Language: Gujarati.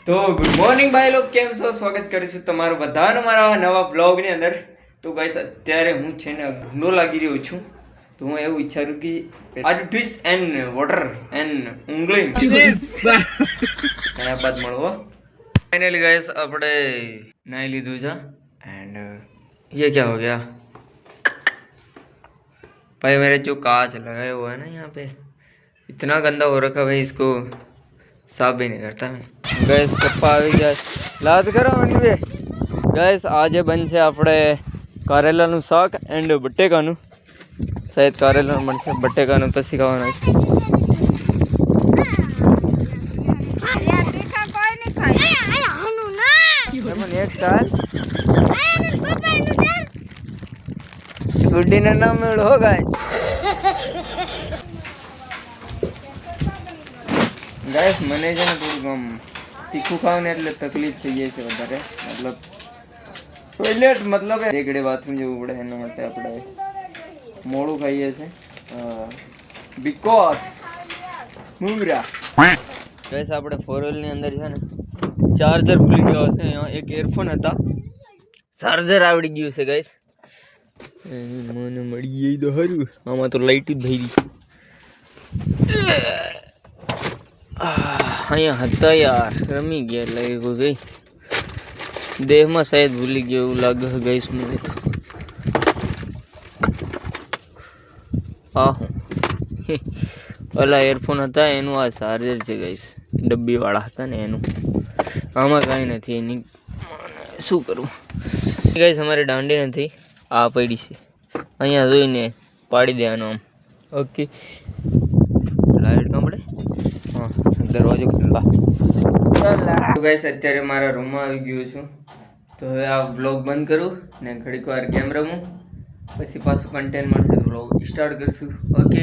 તો ગુડ મોર્નિંગ ભાઈ લોગ, કેમ છો? સ્વાગત કરું છું તમારું બધાનું મારા નવા બ્લોગની અંદર. તો ગાઈસ અત્યારે હું છે ને ભૂંડો લાગી રહ્યો છું. તો હું એવું વિચાર્યું કે આર ટ્વિસ એન્ડ વોટર એન્ડ ઉંગલિંગ નયા બાદ મળવો. फाइनली गाइस अपने नहीं लीधु था एंड ये क्या हो गया भाई, मेरे जो कांच लगाए हुआ है ना यहाँ पे इतना गंदा हो रखा भाई, इसको साफ भी नहीं करता मैं. गैस पप्पा આવી ગયા, લાદ કરો મને. ગैस આજે બનશે આપણે કારેલાનું શાક એન્ડ બટેકાનું. શાયદ કારેલાનું બનશે, બટેકાનું પછી ખાવાનું છે. એક કાલ ગુડ્ડીને ના મેળ હો ગાઈસ. ગાઈસ મને છે ને થોડુંક આમ તીખું ખાવ ને એટલે તકલીફ થઈ જાય છે વધારે. મતલબ ટોયલેટ મતલબ એક ઘડી બાથરૂમ જવું પડે, એના માટે આપણે મોડું ખાઈએ છીએ બીકોઝ મુંગરા. ગાઈસ આપણે 4 વ્હીલની અંદર છે ને ચાર્જર ભૂલી ગયો છે. અહીંયા એક એરફોન હતા, ચાર્જર આવડી ગયું છે ગાઈસ. મને મળી ગઈ તો સારું. આમાં તો લાઈટ જ ભરી. અહીંયા હતા યાર, રમી ગયા એટલે કોઈ ગઈ દેહમાં શાયદ ભૂલી ગયો એવું લાગે છે ગાઈસ મને તો. હું ઓલા એરફોન હતા એનું આ ચાર્જર છે ગાઈસ, ડબ્બીવાળા હતા ને એનું. આમાં કાંઈ નથી, એની શું કરવું ગાઈસ. અમારે દાંડી નથી, આ પડી છે અહીંયા, જોઈને પાડી દેવાનો આમ. ઓકે લાઈટ કાં પડે? હા, દરવાજો ખુલ્લા. તો ગાઈસ અત્યારે મારા રૂમમાં આવી ગયો છું. તો હવે આ વ્લોગ બંધ કરું ને ઘડીક વાર ગેમ રમું, પછી પાછું કન્ટેન્ટ મળશે તો વ્લોગ સ્ટાર્ટ કરશું. ઓકે.